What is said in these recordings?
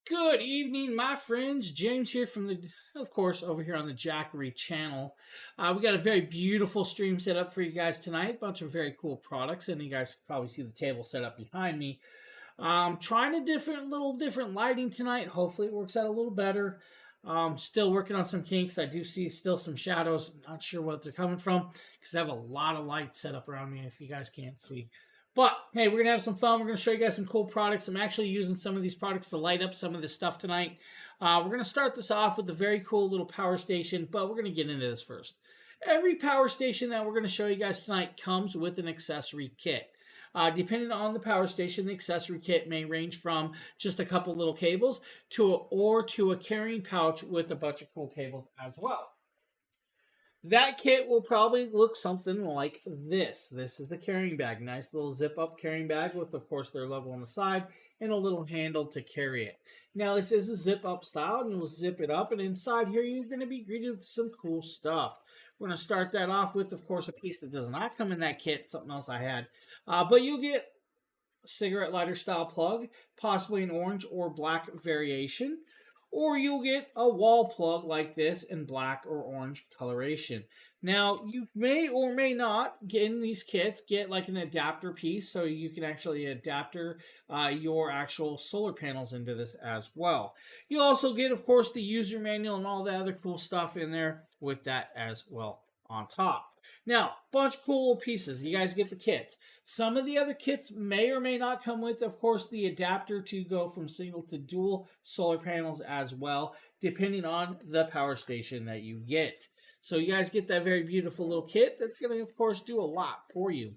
Good evening, my friends. James here from of course, over here on the Jackery channel. We got a very beautiful stream set up for you guys tonight. Bunch of very cool products, and you guys can probably see the table set up behind me. Trying a little different lighting tonight. Hopefully, it works out a little better. Still working on some kinks. I do see still some shadows. Not sure what they're coming from because I have a lot of light set up around me. If you guys can't see. But hey, we're gonna have some fun. We're gonna show you guys some cool products. I'm actually using some of these products to light up some of this stuff tonight. We're gonna start this off with a very cool little power station, but we're gonna get into this first. Every power station that we're gonna show you guys tonight comes with an accessory kit. Depending on the power station, the accessory kit may range from just a couple little cables to a carrying pouch with a bunch of cool cables as well. That kit will probably look something like this. This is the carrying bag. Nice little zip up carrying bag with, of course, their logo on the side and a little handle to carry it. Now, this is a zip up style, and you'll zip it up, and inside here, you're going to be greeted with some cool stuff. We're going to start that off with, of course, a piece that does not come in that kit, something else I had. But you'll get a cigarette lighter style plug, possibly an orange or black variation, or you'll get a wall plug like this in black or orange coloration. Now, you may or may not get in these kits get like an adapter piece, so you can actually adapter your actual solar panels into this as well. You'll also get, of course, the user manual and all the other cool stuff in there with that as well on top. Now, bunch of cool pieces. You guys get the kits. Some of the other kits may or may not come with, of course, the adapter to go from single to dual solar panels as well, depending on the power station that you get. So you guys get that very beautiful little kit that's going to, of course, do a lot for you.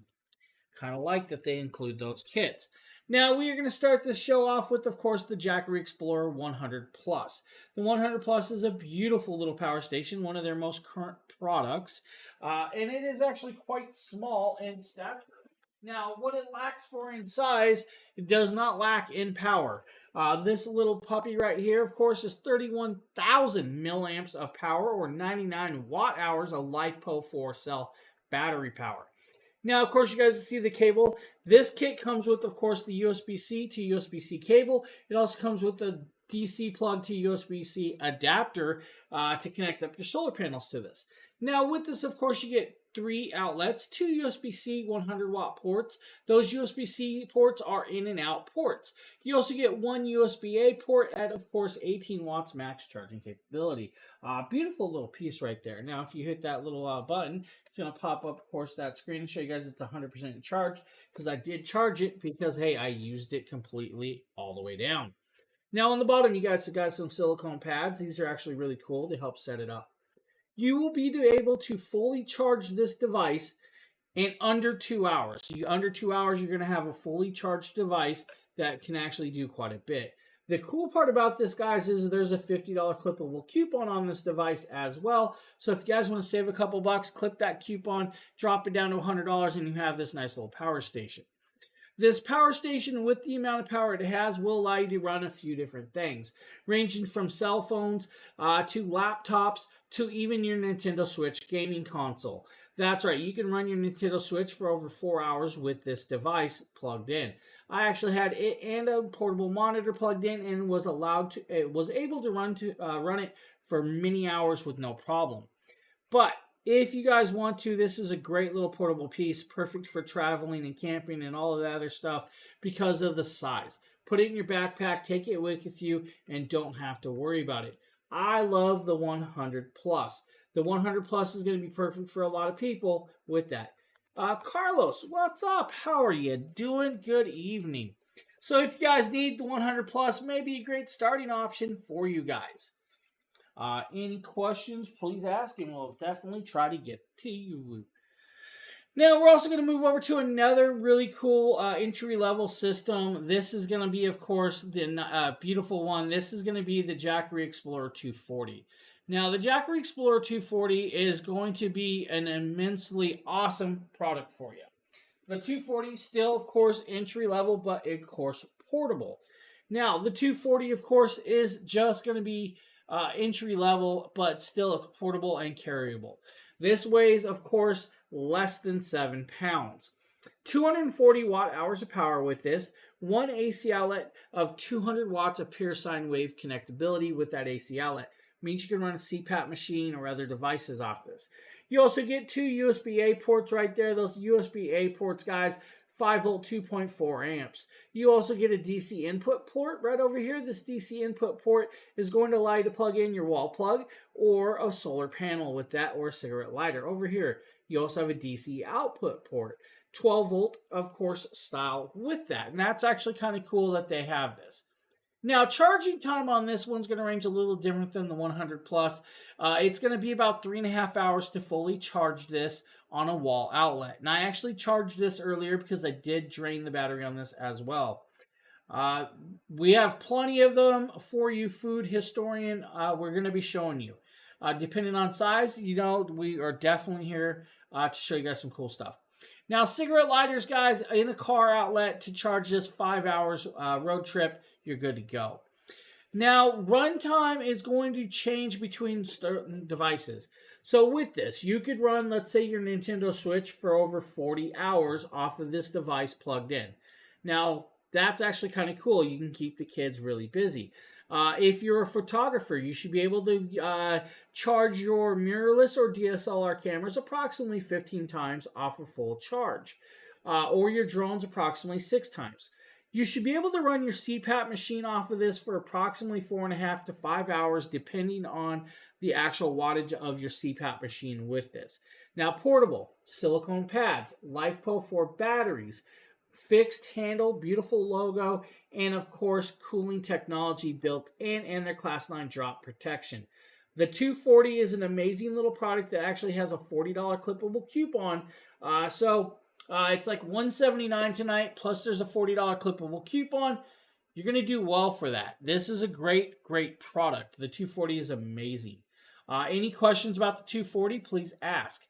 Kind of like that they include those kits. Now, we are going to start this show off with, of course, the Jackery Explorer 100 Plus. The 100 Plus is a beautiful little power station, one of their most current products, and it is actually quite small in stature. Now, what it lacks for in size, it does not lack in power. This little puppy right here, of course, is 31,000 milliamps of power, or 99 watt hours of LiFePO 4 cell battery power. Now, of course, you guys see the cable. This kit comes with, of course, the USB-C to USB-C cable. It also comes with the DC plug to USB-C adapter to connect up your solar panels to this. Now, with this, of course, you get 3 outlets, 2 USB-C 100-watt ports. Those USB-C ports are in and out ports. You also get 1 USB-A port at, of course, 18 watts max charging capability. Beautiful little piece right there. Now, if you hit that little button, it's going to pop up, of course, that screen and show you guys it's 100% charged, because I did charge it because, hey, I used it completely all the way down. Now, on the bottom, you guys have got some silicone pads. These are actually really cool to help set it up. You will be able to fully charge this device in under 2 hours. So under 2 hours, you're going to have a fully charged device that can actually do quite a bit. The cool part about this, guys, is there's a $50 clippable coupon on this device as well. So if you guys want to save a couple bucks, clip that coupon, drop it down to $100, and you have this nice little power station. This power station, with the amount of power it has, will allow you to run a few different things, ranging from cell phones to laptops to even your Nintendo Switch gaming console. That's right, you can run your Nintendo Switch for over 4 hours with this device plugged in. I actually had it and a portable monitor plugged in and was able to run it for many hours with no problem. But if you guys want to, this is a great little portable piece, perfect for traveling and camping and all of that other stuff because of the size. Put it in your backpack, take it with you, and don't have to worry about it. I love the 100 Plus. The 100 Plus is going to be perfect for a lot of people with that. Carlos, what's up? How are you doing? Good evening. So if you guys need the 100 Plus, maybe a great starting option for you guys. Any questions, please ask, and we'll definitely try to get to you. Now, we're also going to move over to another really cool entry-level system. This is going to be, of course, the beautiful one. This is going to be the Jackery Explorer 240. Now, the Jackery Explorer 240 is going to be an immensely awesome product for you. The 240 still, of course, entry-level, but, of course, portable. Now, the 240, of course, is just going to be entry level, but still portable and carryable. This weighs, of course, less than 7 pounds. 240 watt hours of power with this, one AC outlet of 200 watts of pure sine wave connectability with that AC outlet. Means you can run a CPAP machine or other devices off this. You also get two USB-A ports right there. Those USB-A ports, guys, 5 volt 2.4 amps. You also get a DC input port right over here. This DC input port is going to allow you to plug in your wall plug or a solar panel with that, or a cigarette lighter. Over here, you also have a DC output port. 12 volt, of course, style with that. And that's actually kind of cool that they have this. Now, charging time on this one's going to range a little different than the 100 plus. It's going to be about 3.5 hours to fully charge this on a wall outlet. And I actually charged this earlier because I did drain the battery on this as well. We have plenty of them for you, food historian. We're going to be showing you. Depending on size, we are definitely here to show you guys some cool stuff. Now, cigarette lighters, guys, in a car outlet to charge this 5 hours road trip, you're good to go. Now, runtime is going to change between certain devices. So with this, you could run, let's say, your Nintendo Switch for over 40 hours off of this device plugged in. Now, that's actually kind of cool. You can keep the kids really busy. If you're a photographer, you should be able to charge your mirrorless or DSLR cameras approximately 15 times off a full charge, or your drones approximately 6 times. You should be able to run your CPAP machine off of this for approximately 4.5 to 5 hours, depending on the actual wattage of your CPAP machine with this. Now, portable, silicone pads, LiFePO 4 batteries, fixed handle, beautiful logo, and of course, cooling technology built in, and their Class 9 drop protection. The 240 is an amazing little product that actually has a $40 clippable coupon. It's like $179 tonight, plus there's a $40 clippable coupon. You're going to do well for that. This is a great, great product. The 240 is amazing. Any questions about the 240, please ask.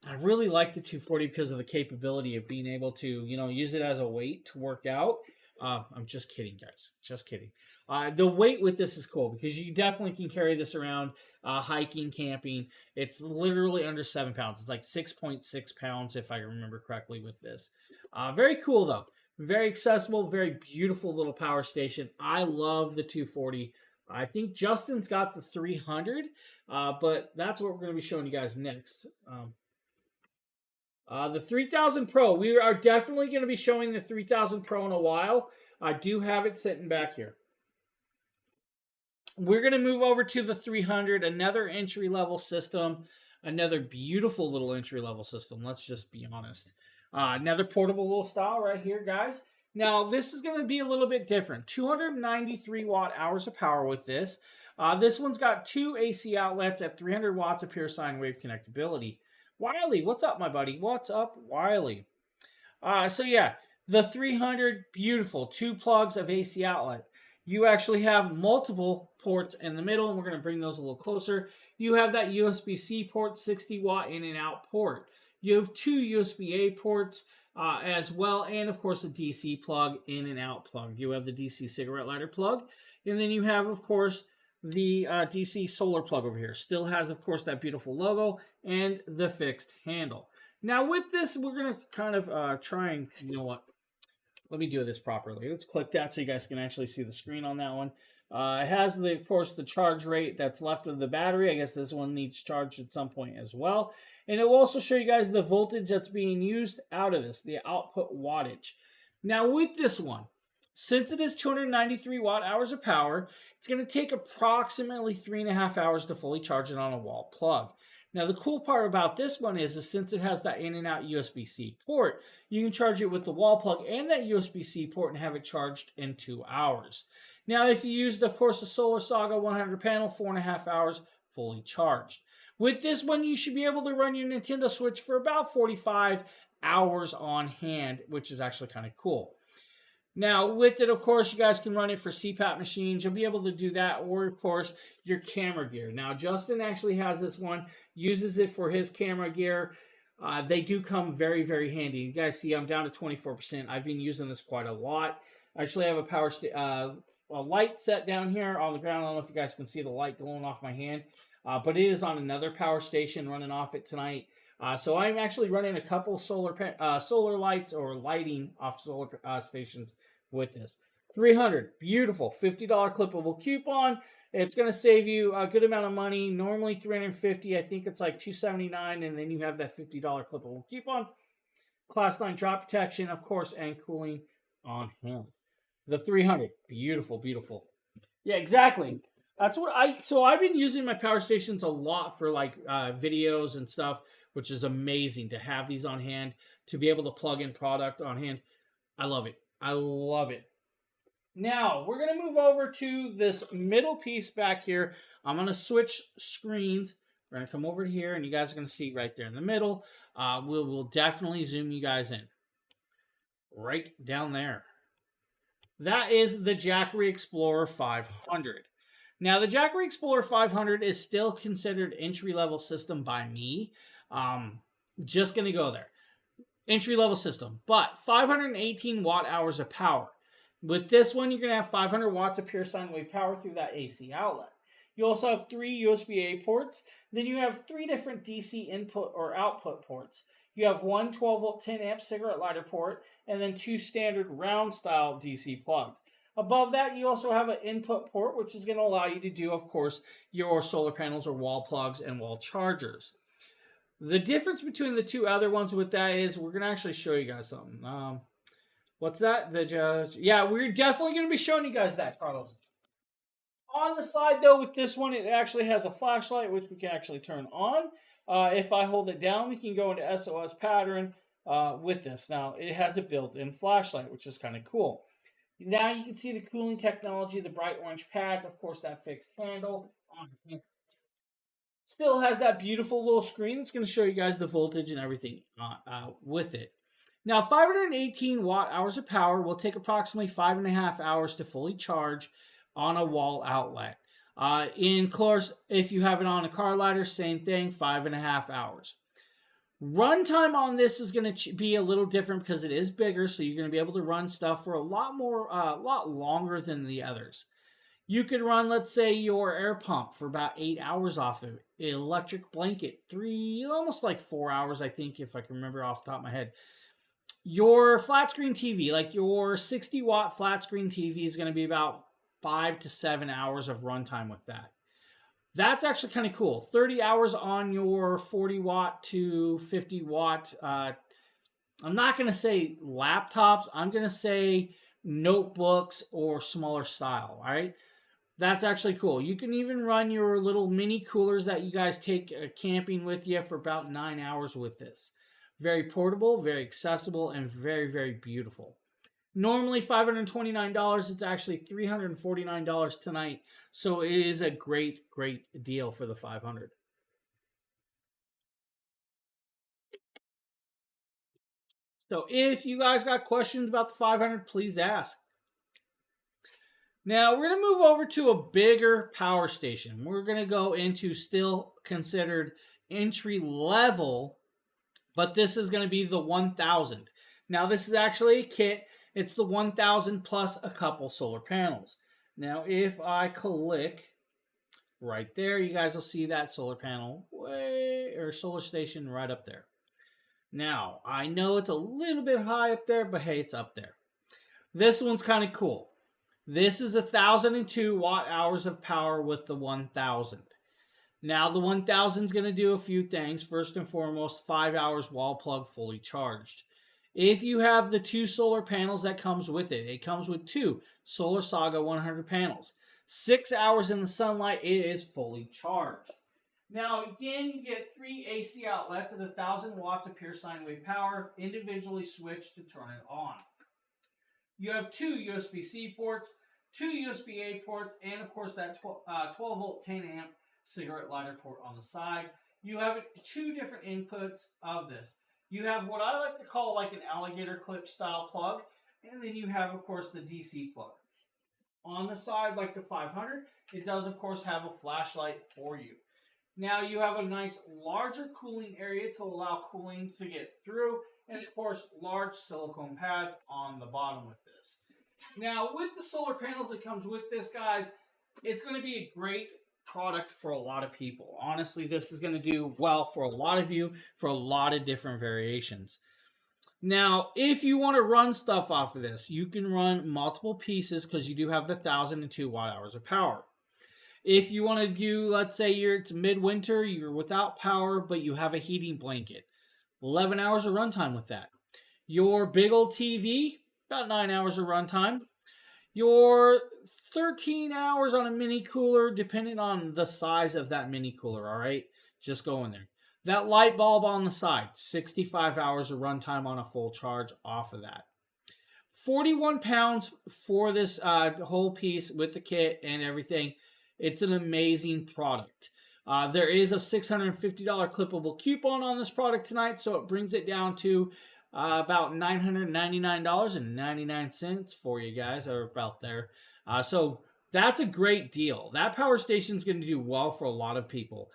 I really like the 240 because of the capability of being able to, use it as a weight to work out. I'm just kidding, guys. Just kidding. The weight with this is cool because you definitely can carry this around hiking, camping. It's literally under 7 pounds. It's like 6.6 pounds, if I remember correctly, with this. Very cool, though. Very accessible, very beautiful little power station. I love the 240. I think Justin's got the 300, but that's what we're going to be showing you guys next. The 3000 Pro. We are definitely going to be showing the 3000 Pro in a while. I do have it sitting back here. We're going to move over to the 300, another entry-level system, another beautiful little entry-level system. Let's just be honest. Another portable little style right here, guys. Now, this is going to be a little bit different. 293 watt hours of power with this. This one's got 2 AC outlets at 300 watts of pure sine wave connectability. Wiley, what's up, my buddy? What's up, Wiley? The 300, beautiful. 2 plugs of AC outlet. You actually have multiple ports in the middle, and we're going to bring those a little closer. You have that USB-C port, 60 watt in and out port. You have 2 USB-A ports as well, and of course a DC plug, in and out plug. You have the DC cigarette lighter plug, and then you have, of course, the DC solar plug over here. Still has, of course, that beautiful logo and the fixed handle. Now, with this, we're going to kind of try and, let me do this properly. Let's click that so you guys can actually see the screen on that one. It has, of course, the charge rate that's left of the battery. I guess this one needs charged at some point as well. And it will also show you guys the voltage that's being used out of this, the output wattage. Now, with this one, since it is 293 watt hours of power, it's going to take approximately 3.5 hours to fully charge it on a wall plug. Now, the cool part about this one is since it has that in and out USB-C port, you can charge it with the wall plug and that USB-C port and have it charged in 2 hours. Now, if you used, of course, the Solar Saga 100 panel, 4.5 hours fully charged. With this one, you should be able to run your Nintendo Switch for about 45 hours on hand, which is actually kind of cool. Now, with it, of course, you guys can run it for CPAP machines. You'll be able to do that, or, of course, your camera gear. Now, Justin actually has this one, uses it for his camera gear. They do come very, very handy. You guys see I'm down to 24%. I've been using this quite a lot. I actually have a light set down here on the ground. I don't know if you guys can see the light glowing off my hand, but it is on another power station running off it tonight. So I'm actually running a couple solar lights or lighting off solar stations with this. 300, beautiful, $50 clippable coupon. It's going to save you a good amount of money. Normally 350, I think it's like 279, and then you have that $50 clippable coupon. Class 9 drop protection, of course, and cooling on hand. The 300, beautiful, beautiful. Yeah, exactly. That's what I've been using my power stations a lot for like videos and stuff, which is amazing to have these on hand, to be able to plug in product on hand. I love it. I love it. Now we're gonna move over to this middle piece back here. I'm gonna switch screens. We're gonna come over here, and you guys are gonna see right there in the middle. We'll definitely zoom you guys in right down there. That is the Jackery Explorer 500. Now, the Jackery Explorer 500 is still considered entry-level system by me. Just going to go there. Entry-level system, but 518 watt hours of power. With this one, you're going to have 500 watts of pure sine wave power through that AC outlet. You also have 3 USB-A ports. Then you have 3 different DC input or output ports. You have one 12-volt 10-amp cigarette lighter port, and then 2 standard round-style DC plugs. Above that, you also have an input port, which is going to allow you to do, of course, your solar panels or wall plugs and wall chargers. The difference between the 2 other ones with that is we're going to actually show you guys something. What's that? Yeah, we're definitely going to be showing you guys that, Carlos. On the side, though, with this one, it actually has a flashlight, which we can actually turn on. If I hold it down, we can go into SOS pattern with this. Now, it has a built-in flashlight, which is kind of cool. Now you can see the cooling technology, the bright orange pads, of course, that fixed handle. Still has that beautiful little screen that's going to show you guys the voltage and everything with it. Now, 518 watt hours of power will take approximately 5.5 hours to fully charge on a wall outlet. In course, if you have it on a car lighter, same thing, 5.5 hours. Runtime on this is going to be a little different because it is bigger, so you're going to be able to run stuff for a lot longer than the others. You could run, let's say, your air pump for about 8 hours off of it. Electric blanket, almost like 4 hours, I think, if I can remember off the top of my head. Your flat screen TV, like your 60 watt flat screen TV, is going to be about 5 to 7 hours of runtime with that. That's actually kind of cool. 30 hours on your 40 watt to 50 watt. I'm not going to say laptops. I'm going to say notebooks or smaller style. All right. That's actually cool. You can even run your little mini coolers that you guys take camping with you for about 9 hours with this. Very portable, very accessible, and very, very beautiful. Normally $529. It's actually $349 tonight. So it is a great, great deal for the 500. So if you guys got questions about the 500, please ask. Now we're going to move over to a bigger power station. We're going to go into still considered entry level, but this is going to be the 1000. Now this is actually a kit. It's the 1000 plus a couple solar panels. Now if I click right there, you guys will see that solar panel or solar station right up there. Now I know it's a little bit high up there, but hey, it's up there. This one's kind of cool. This is 1002 watt hours of power with the 1000. Now the 1000 is going to do a few things. First and foremost, 5 hours wall plug fully charged. If you have the 2 solar panels that comes with it, it comes with 2 Solar Saga 100 panels. 6 hours in the sunlight, it is fully charged. Now again, you get 3 AC outlets at 1000 watts of pure sine wave power, individually switched to turn it on. You have 2 USB-C ports, 2 USB-A ports, and of course that 12-volt 10-amp cigarette lighter port on the side. You have 2 different inputs of this. You have what I like to call like an alligator clip style plug, and then you have, of course, the DC plug. On the side, like the 500, it does, of course, have a flashlight for you. Now you have a nice larger cooling area to allow cooling to get through, and of course, large silicone pads on the bottom with this. Now, with the solar panels that comes with this, guys, it's going to be a great product for a lot of people. Honestly, this is going to do well for a lot of you for a lot of different variations. Now, if you want to run stuff off of this, you can run multiple pieces because you do have the 1,002 watt hours of power. If you want to do, let's say it's midwinter, you're without power, but you have a heating blanket, 11 hours of runtime with that. Your big old TV, about 9 hours of runtime. Your 13 hours on a mini cooler, depending on the size of that mini cooler, all right? Just go in there. That light bulb on the side, 65 hours of runtime on a full charge off of that. 41 pounds for this whole piece with the kit and everything. It's an amazing product. There is a $650 clippable coupon on this product tonight, so it brings it down to about $999.99 for you guys, or about there. So that's a great deal. That power station is going to do well for a lot of people.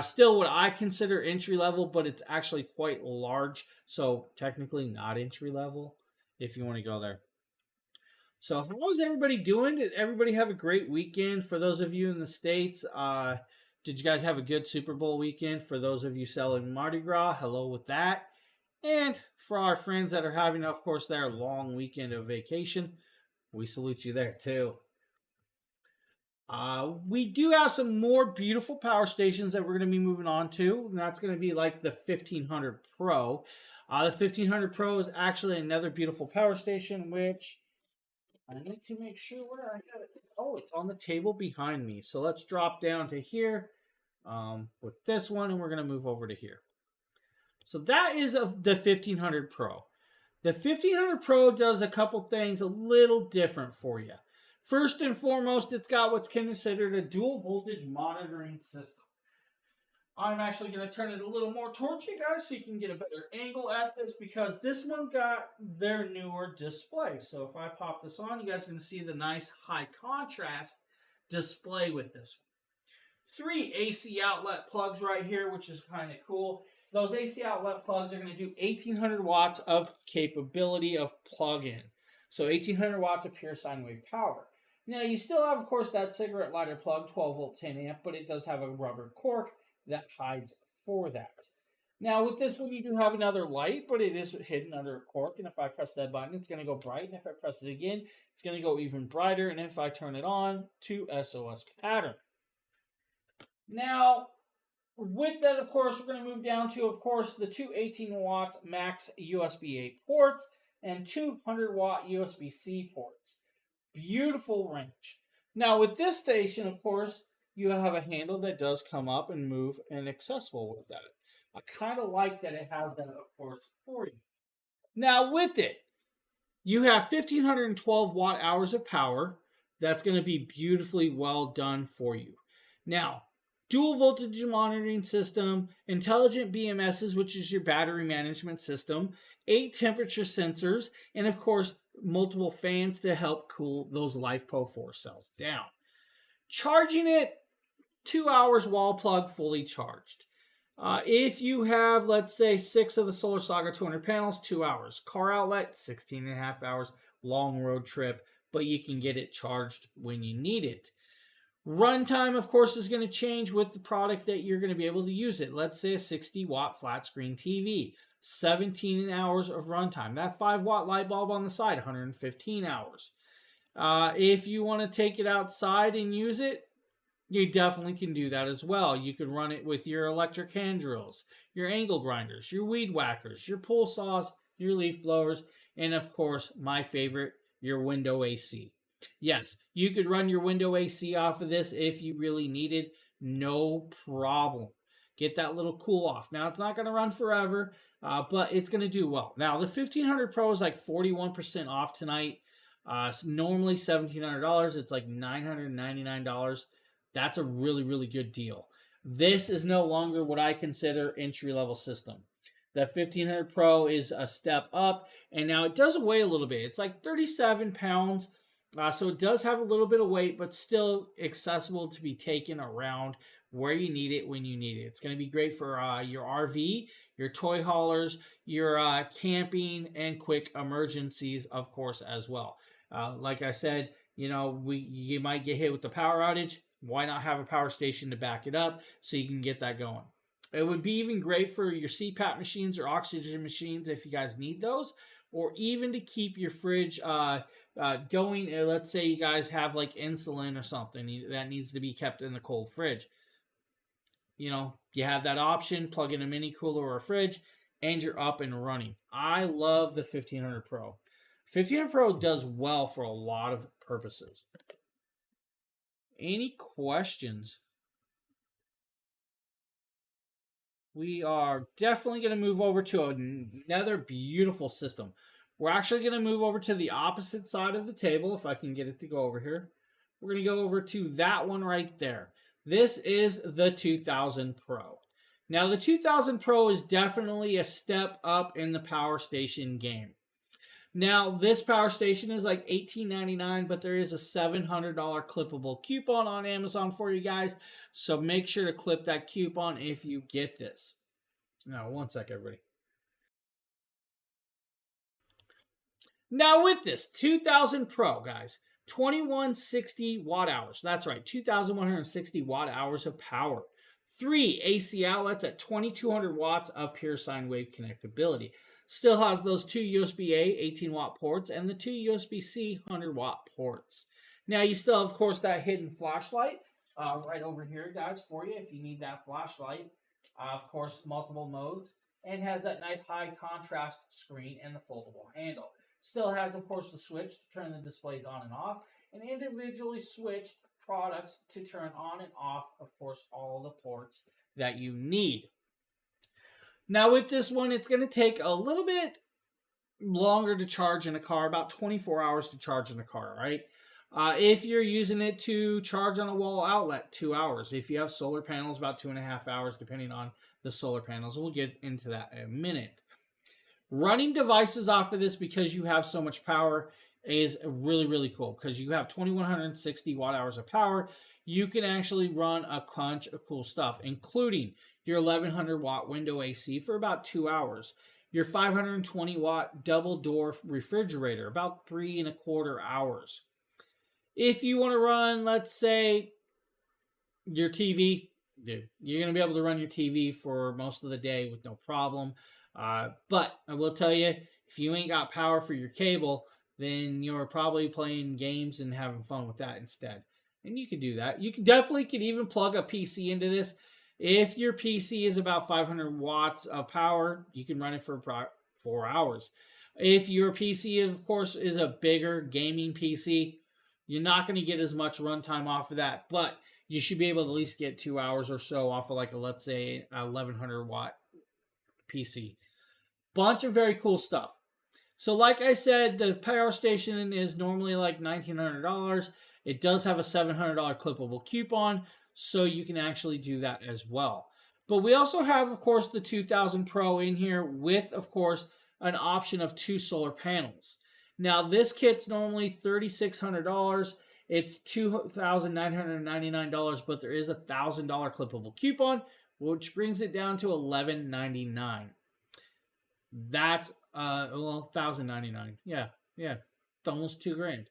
Still what I consider entry level, but it's actually quite large, so technically not entry level if you want to go there. So how is everybody doing? Did everybody have a great weekend? For those of you in the States, did you guys have a good Super Bowl weekend? For those of you selling Mardi Gras, hello with that. And for our friends that are having, of course, their long weekend of vacation, we salute you there too. We do have some more beautiful power stations that we're going to be moving on to, and that's going to be like the 1500 Pro. The 1500 Pro is actually another beautiful power station, which I need to make sure where I have it. Oh, it's on the table behind me. So let's drop down to here with this one, and we're going to move over to here. So that is of the 1500 Pro. The 1500 Pro does a couple things a little different for you. First and foremost, it's got what's considered a dual voltage monitoring system. I'm actually going to turn it a little more towards you guys so you can get a better angle at this, because this one got their newer display. So if I pop this on, you guys can see the nice high contrast display with this one. 3 AC outlet plugs right here, which is kind of cool. Those AC outlet plugs are going to do 1800 watts of capability of plug-in. So 1800 watts of pure sine wave power. Now you still have, of course, that cigarette lighter plug, 12 volt 10 amp, but it does have a rubber cork that hides for that. Now with this one, you do have another light, but it is hidden under a cork. And if I press that button, it's going to go bright. And if I press it again, it's going to go even brighter. And if I turn it on, to SOS pattern. Now, with that, of course, we're going to move down to, of course, the two 18 watts max USB-A ports and 200 watt USB-C ports. Beautiful range. Now, with this station, of course, you have a handle that does come up and move and accessible with that. I kind of like that it has that, of course, for you. Now, with it, you have 1512 watt hours of power. That's going to be beautifully well done for you. Now, dual voltage monitoring system, intelligent BMSs, which is your battery management system, 8 temperature sensors, and of course, multiple fans to help cool those LiFePO4 cells down. Charging it, 2 hours wall plug fully charged. If you have, let's say, 6 of the Solar Saga 200 panels, 2 hours. Car outlet, 16 and a half hours. Long road trip, but you can get it charged when you need it. Runtime, of course, is going to change with the product that you're going to be able to use it. Let's say a 60 watt flat screen TV, 17 hours of runtime. That 5 watt light bulb on the side, 115 hours. If you want to take it outside and use it, you definitely can do that as well. You can run it with your electric hand drills, your angle grinders, your weed whackers, your pull saws, your leaf blowers, and of course, my favorite, your window AC. Yes, you could run your window AC off of this if you really needed. No problem. Get that little cool off. Now, it's not going to run forever, but it's going to do well. Now, the 1500 Pro is like 41% off tonight. Normally $1,700. It's like $999. That's a really, really good deal. This is no longer what I consider entry-level system. The 1500 Pro is a step up, and now it does weigh a little bit. It's like 37 pounds. So it does have a little bit of weight, but still accessible to be taken around where you need it when you need it. It's going to be great for your RV, your toy haulers, your camping, and quick emergencies, of course, as well. Like I said, you know, you might get hit with the power outage. Why not have a power station to back it up so you can get that going? It would be even great for your CPAP machines or oxygen machines if you guys need those, or even to keep your fridge going. Let's say you guys have like insulin or something that needs to be kept in the cold fridge. You have that option, plug in a mini cooler or a fridge, and you're up and running. I love the 1500 Pro. 1500 Pro does well for a lot of purposes. Any questions? We are definitely going to move over to another beautiful system. We're actually going to move over to the opposite side of the table, if I can get it to go over here. We're going to go over to that one right there. This is the 2000 Pro. Now, the 2000 Pro is definitely a step up in the power station game. Now, this power station is like $18.99, but there is a $700 clippable coupon on Amazon for you guys. So make sure to clip that coupon if you get this. Now, one sec, everybody. Now, with this 2000 Pro, guys, 2160 watt hours. That's right, 2160 watt hours of power. 3 AC outlets at 2200 watts of pure sine wave connectability. Still has those 2 USB-A 18 watt ports and the 2 USB-C 100 watt ports. Now you still have, of course, that hidden flashlight right over here, guys, for you if you need that flashlight. Of course, multiple modes, and has that nice high contrast screen and the foldable handle. Still has, of course, the switch to turn the displays on and off, and individually switch products to turn on and off, of course, all the ports that you need. Now, with this one, it's going to take a little bit longer to charge in a car, about 24 hours to charge in a car, right? If you're using it to charge on a wall outlet, 2 hours. If you have solar panels, about 2.5 hours, depending on the solar panels. We'll get into that in a minute. Running devices off of this because you have so much power is really, really cool, because you have 2160 watt hours of power. You can actually run a bunch of cool stuff, including your 1100 watt window AC for about 2 hours, your 520 watt double door refrigerator, about 3.25 hours. If you want to run, let's say, your TV, dude, you're going to be able to run your TV for most of the day with no problem. But I will tell you, if you ain't got power for your cable, then you're probably playing games and having fun with that instead. And you can do that. You can even plug a PC into this. If your PC is about 500 watts of power, you can run it for about 4 hours. If your PC, of course, is a bigger gaming PC, you're not going to get as much runtime off of that, but you should be able to at least get 2 hours or so off of, like, let's say, a 1100 watt PC. Bunch of very cool stuff. So like I said, the power station is normally like $1,900. It does have a $700 clippable coupon, so you can actually do that as well. But we also have, of course, the 2000 Pro in here with, of course, an option of 2 solar panels. Now, this kit's normally $3,600. It's $2,999, but there is a $1,000 clippable coupon, which brings it down to $1,199. That's $1,099. Yeah, almost $2,000.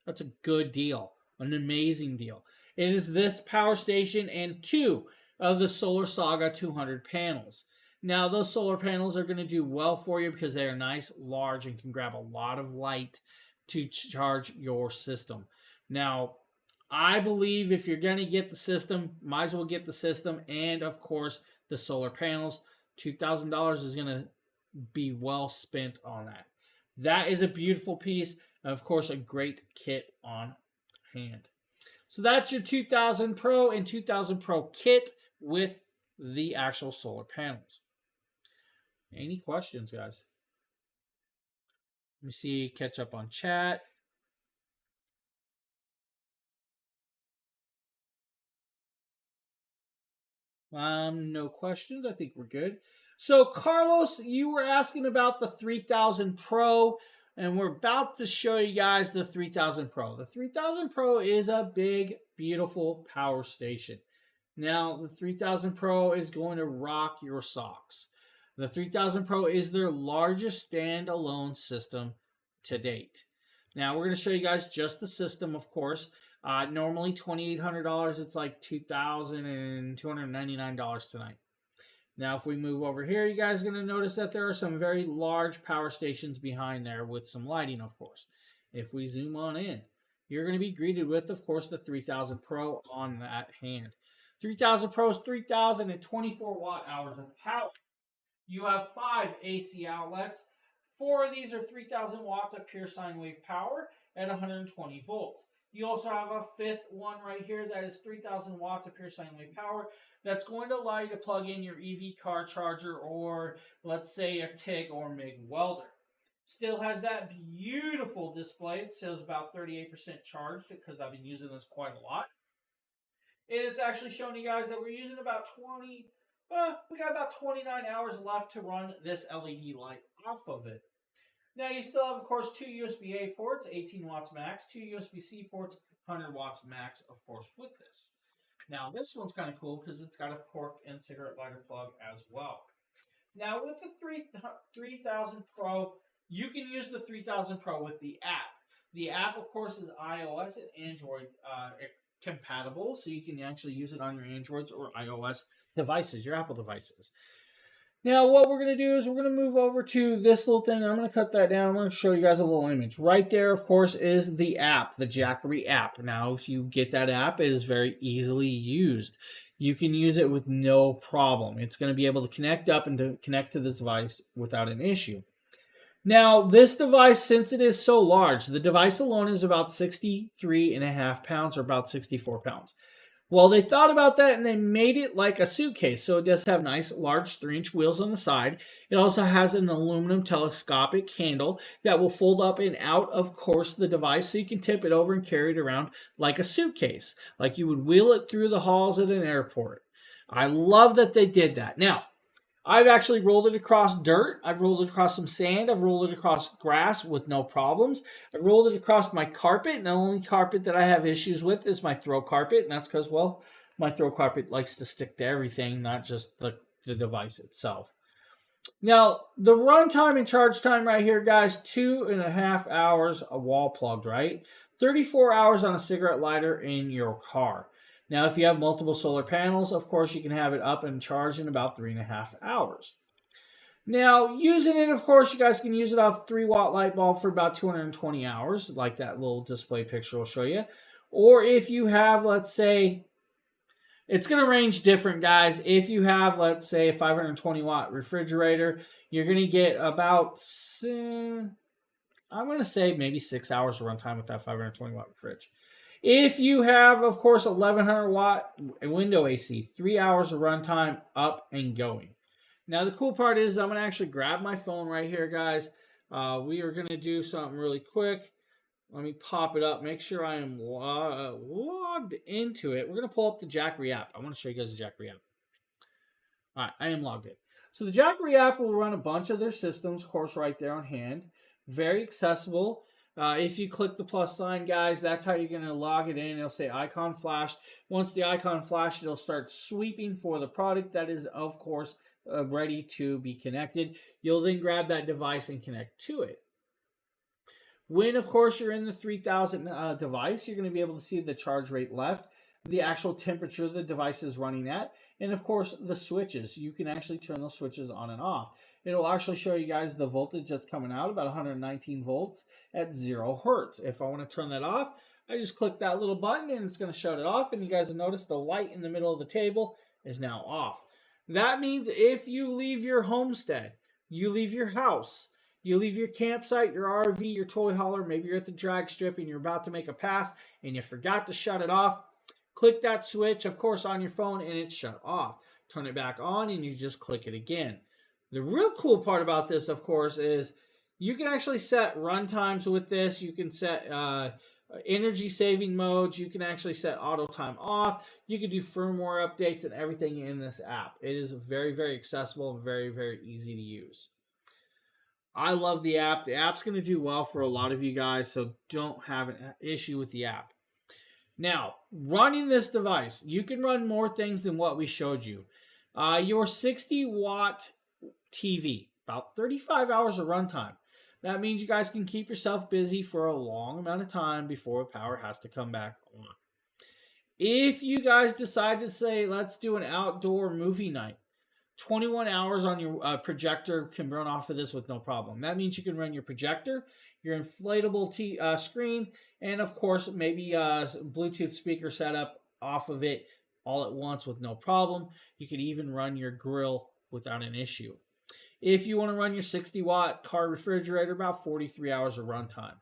That's a good deal, an amazing deal. It is this power station and 2 of the Solar Saga 200 panels. Now, those solar panels are going to do well for you because they are nice, large, and can grab a lot of light to charge your system. Now, I believe if you're going to get the system, might as well get the system and, of course, the solar panels. $2,000 is going to be well spent on that. That is a beautiful piece, and of course, a great kit on hand. So that's your 2000 Pro and 2000 Pro kit with the actual solar panels. Any questions, guys? Let me see, catch up on chat. No questions. I think we're good. So, Carlos, you were asking about the 3000 Pro, and we're about to show you guys the 3000 Pro. The 3000 Pro is a big, beautiful power station. Now, the 3000 Pro is going to rock your socks. The 3000 Pro is their largest standalone system to date. Now we're going to show you guys just the system, of course. Normally $2,800. It's like $2,299 tonight. Now, if we move over here, you guys are going to notice that there are some very large power stations behind there with some lighting, of course. If we zoom on in, you're going to be greeted with, of course, the 3000 Pro on that hand. 3000 Pro is 3,024 watt hours of power. You have 5 AC outlets. 4 of these are 3,000 watts of pure sine wave power at 120 volts. You also have a 5th one right here that is 3,000 watts of pure sine wave power. That's going to allow you to plug in your EV car charger or, let's say, a TIG or MIG welder. Still has that beautiful display. It says about 38% charged because I've been using this quite a lot. And it's actually showing you guys that we're using about we got about 29 hours left to run this LED light off of it. Now you still have, of course, 2 USB-A ports, 18 watts max, 2 USB-C ports, 100 watts max, of course, with this. Now this one's kind of cool because it's got a cork and cigarette lighter plug as well. Now with the 3000 Pro, you can use the 3000 Pro with the app. The app, of course, is iOS and Android compatible, so you can actually use it on your Androids or iOS devices, your Apple devices. Now, what we're going to do is we're going to move over to this little thing. I'm going to cut that down. I'm going to show you guys a little image. Right there, of course, is the app, the Jackery app. Now, if you get that app, it is very easily used. You can use it with no problem. It's going to be able to connect up and to connect to this device without an issue. Now, this device, since it is so large, the device alone is about 63.5 pounds or about 64 pounds. Well, they thought about that and they made it like a suitcase. So it does have nice, large 3-inch wheels on the side. It also has an aluminum telescopic handle that will fold up and out, of course, the device. So you can tip it over and carry it around like a suitcase, like you would wheel it through the halls at an airport. I love that they did that. Now, I've actually rolled it across dirt. I've rolled it across some sand. I've rolled it across grass with no problems. I've rolled it across my carpet. And the only carpet that I have issues with is my throw carpet. And that's because, well, my throw carpet likes to stick to everything, not just the device itself. Now, the runtime and charge time right here, guys, 2.5 hours a wall plugged, right? 34 hours on a cigarette lighter in your car. Now, if you have multiple solar panels, of course, you can have it up and charged in about 3.5 hours. Now, using it, of course, you guys can use it off a 3-watt light bulb for about 220 hours, like that little display picture will show you. Or if you have, let's say, it's going to range different, guys. If you have, let's say, a 520-watt refrigerator, you're going to get about, I'm going to say maybe 6 hours of runtime with that 520-watt fridge. If you have, of course, 1100 watt window AC, 3 hours of runtime up and going. Now, the cool part is I'm going to actually grab my phone right here, guys. We are going to do something really quick. Let me pop it up. Make sure I am logged into it. We're going to pull up the Jackery app. I want to show you guys the Jackery app. All right, I am logged in. So the Jackery app will run a bunch of their systems, of course, right there on hand. Very accessible. If you click the plus sign, guys, that's how you're going to log it in. It'll say icon flashed. Once the icon flashed, it'll start sweeping for the product that is, of course, ready to be connected. You'll then grab that device and connect to it. When, of course, you're in the 3000 device, you're going to be able to see the charge rate left, the actual temperature the device is running at, and, of course, the switches. You can actually turn those switches on and off. It'll actually show you guys the voltage that's coming out, about 119 volts at 0 hertz. If I want to turn that off, I just click that little button and it's going to shut it off. And you guys will notice the light in the middle of the table is now off. That means if you leave your homestead, you leave your house, you leave your campsite, your RV, your toy hauler, maybe you're at the drag strip and you're about to make a pass and you forgot to shut it off, click that switch, of course, on your phone and it's shut off. Turn it back on and you just click it again. The real cool part about this, of course, is you can actually set run times with this. You can set energy saving modes. You can actually set auto time off. You can do firmware updates and everything in this app. It is very, very accessible and very, very easy to use. I love the app. The app's going to do well for a lot of you guys, so don't have an issue with the app. Now, running this device, you can run more things than what we showed you. Your 60-watt TV, about 35 hours of runtime. That means you guys can keep yourself busy for a long amount of time before power has to come back on. If you guys decide to say, let's do an outdoor movie night, 21 hours on your projector can run off of this with no problem. That means you can run your projector, your inflatable screen, and of course, maybe a Bluetooth speaker setup off of it all at once with no problem. You can even run your grill without an issue. If you want to run your 60-watt car refrigerator, about 43 hours of runtime.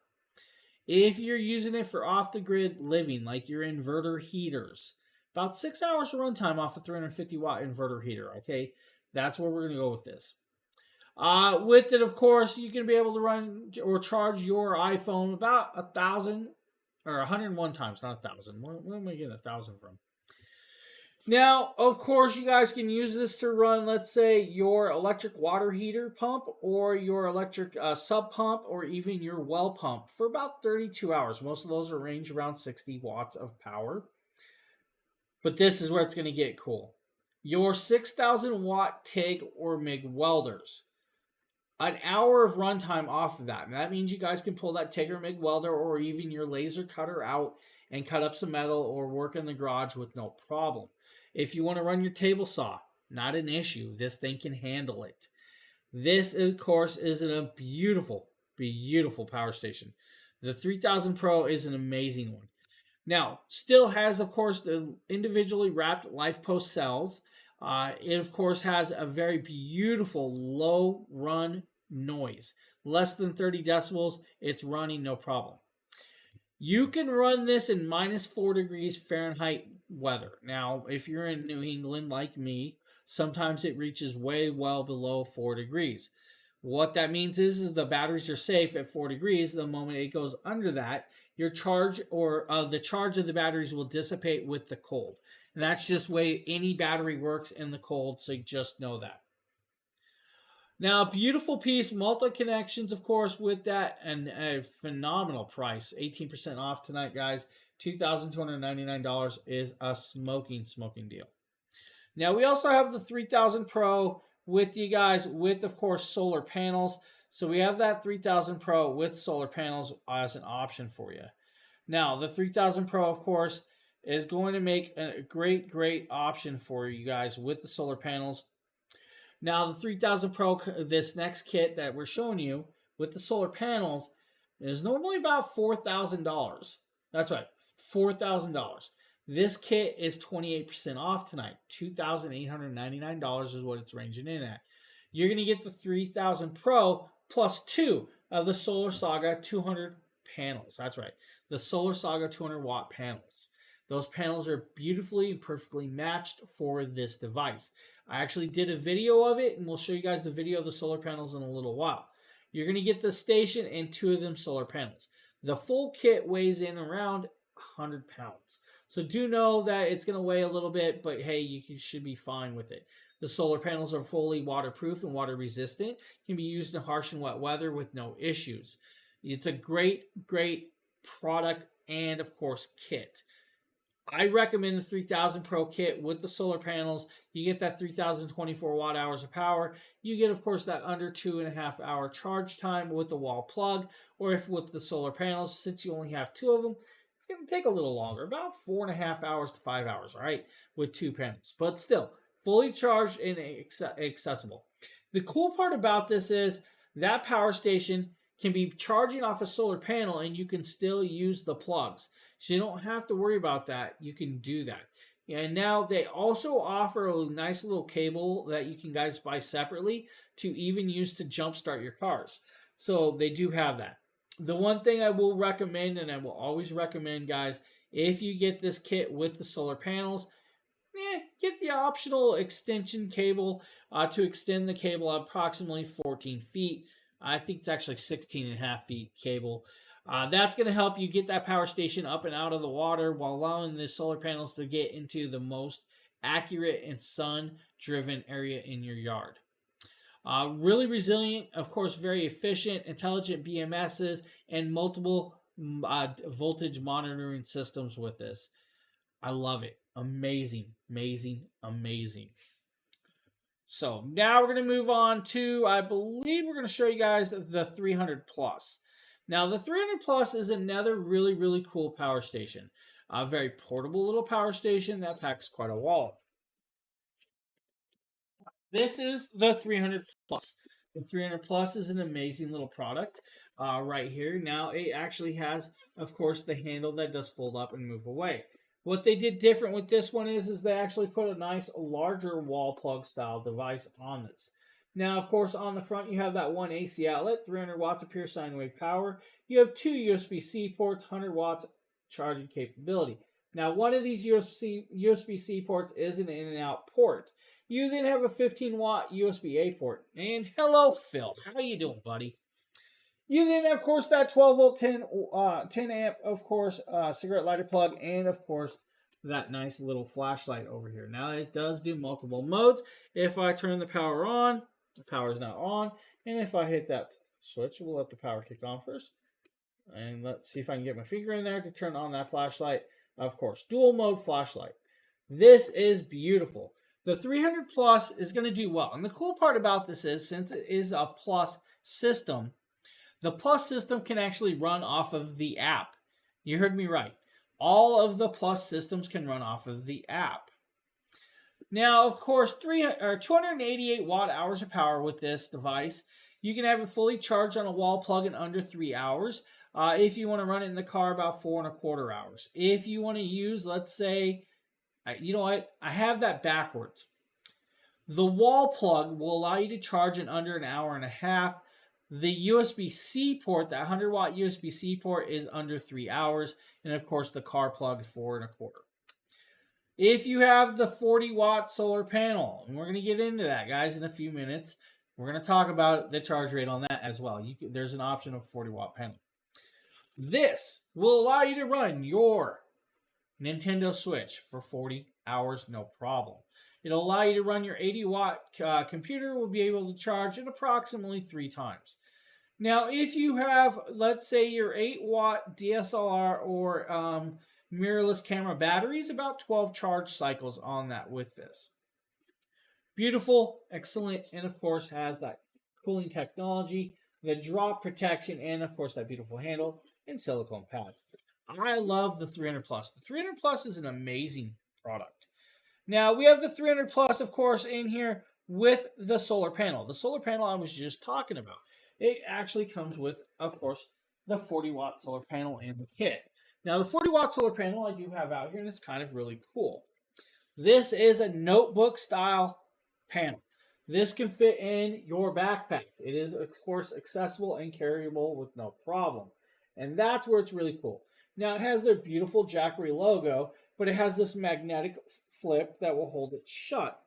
If you're using it for off the grid living, like your inverter heaters, about 6 hours of runtime off a 350-watt inverter heater. Okay, that's where we're going to go with this. With it, of course, you can be able to run or charge your iPhone about 1,000 or 101 times, not 1,000. Where am I getting 1,000 from? Now, of course, you guys can use this to run, let's say, your electric water heater pump or your electric sub pump or even your well pump for about 32 hours. Most of those are range around 60 watts of power. But this is where it's going to get cool. Your 6,000 watt TIG or MIG welders. An hour of runtime off of that. And that means you guys can pull that TIG or MIG welder or even your laser cutter out and cut up some metal or work in the garage with no problem. If you want to run your table saw, not an issue. This thing can handle it. This, of course, is a beautiful, beautiful power station. The 3000 Pro is an amazing one. Now, still has, of course, the individually wrapped life post cells. It, of course, has a very beautiful low run noise. Less than 30 decibels, it's running no problem. You can run this in minus 4 degrees Fahrenheit weather. Now, if you're in New England like me, sometimes it reaches way well below 4 degrees. What that means is the batteries are safe at 4 degrees. The moment it goes under that, your charge or the charge of the batteries will dissipate with the cold. And that's just the way any battery works in the cold, so you just know that. Now, beautiful piece, multi-connections, of course, with that, and a phenomenal price. 18% off tonight, guys. $2,299 is a smoking deal. Now, we also have the 3000 Pro with you guys with, of course, solar panels. So we have that 3000 Pro with solar panels as an option for you. Now, the 3000 Pro, of course, is going to make a great option for you guys with the solar panels. Now, the 3000 Pro, this next kit that we're showing you with the solar panels, is normally about $4,000. That's right, $4,000. This kit is 28% off tonight. $2,899 is what it's ranging in at. You're going to get the 3000 Pro plus 2 of the Solar Saga 200 panels. That's right, the Solar Saga 200 watt panels. Those panels are beautifully and perfectly matched for this device. I actually did a video of it, and we'll show you guys the video of the solar panels in a little while. You're going to get the station and 2 of them solar panels. The full kit weighs in around 100 pounds. So do know that it's going to weigh a little bit, but hey, you should be fine with it. The solar panels are fully waterproof and water resistant. Can be used in harsh and wet weather with no issues. It's a great product and, of course, kit. I recommend the 3000 Pro kit with the solar panels. You get that 3024 watt hours of power. You get, of course, that under 2.5 hour charge time with the wall plug, or if with the solar panels, since you only have 2 of them, it's going to take a little longer, about 4.5 hours to 5 hours, all right, with 2 panels. But still, fully charged and accessible. The cool part about this is that power station can be charging off a solar panel and you can still use the plugs. So you don't have to worry about that. You can do that. And now they also offer a nice little cable that you can guys buy separately to even use to jumpstart your cars. So they do have that. The one thing I will recommend, and I will always recommend, guys, if you get this kit with the solar panels, get the optional extension cable to extend the cable approximately 14 feet. I think it's actually 16.5 feet cable. That's going to help you get that power station up and out of the water while allowing the solar panels to get into the most accurate and sun-driven area in your yard. Really resilient, of course, very efficient, intelligent BMSs, and multiple voltage monitoring systems with this. I love it. Amazing. So now we're going to move on to, I believe we're going to show you guys the 300 Plus. Now the 300 Plus is another really, really cool power station. A very portable little power station that packs quite a wallop. This is the 300 Plus. The 300 Plus is an amazing little product right here. Now it actually has, of course, the handle that does fold up and move away. What they did different with this one is they actually put a nice larger wall plug style device on this. Now, of course, on the front you have that one AC outlet, 300 watts of pure sine wave power. You have two USB-C ports, 100 watts charging capability. Now, one of these USB-C ports is an in and out port. You then have a 15-watt USB-A port. And hello, Phil. How you doing, buddy? You then, of course, that 12-volt, 10 amp, of course, cigarette lighter plug, and, of course, that nice little flashlight over here. Now, it does do multiple modes. If I turn the power on, the power is not on. And if I hit that switch, we'll let the power kick on first. And let's see if I can get my finger in there to turn on that flashlight. Of course, dual mode flashlight. This is beautiful. The 300 Plus is going to do well. And the cool part about this is, since it is a Plus system, the Plus system can actually run off of the app. You heard me right. All of the Plus systems can run off of the app. Now, of course, 288 watt hours of power with this device. You can have it fully charged on a wall plug in under 3 hours. If you want to run it in the car, about 4.25 hours. If you want to use, let's say, you know what? I have that backwards. The wall plug will allow you to charge in under an hour and a half. The USB-C port, that 100-watt USB-C port, is under 3 hours. And, of course, the car plug is 4.25. If you have the 40-watt solar panel, and we're going to get into that, guys, in a few minutes. We're going to talk about the charge rate on that as well. There's an option of 40-watt panel. This will allow you to run your Nintendo Switch for 40 hours, no problem. It'll allow you to run your 80-watt computer. Will be able to charge it approximately 3 times. Now, if you have, let's say, your 8-watt DSLR or mirrorless camera batteries, about 12 charge cycles on that with this. Beautiful, excellent, and of course has that cooling technology, the drop protection, and of course that beautiful handle and silicone pads. I love the 300 Plus. The 300 Plus is an amazing product. Now, we have the 300 Plus, of course, in here with the solar panel. The solar panel I was just talking about. It actually comes with, of course, the 40-watt solar panel in the kit. Now, the 40-watt solar panel I do have out here, and it's kind of really cool. This is a notebook-style panel. This can fit in your backpack. It is, of course, accessible and carryable with no problem. And that's where it's really cool. Now, it has their beautiful Jackery logo, but it has this magnetic flip that will hold it shut.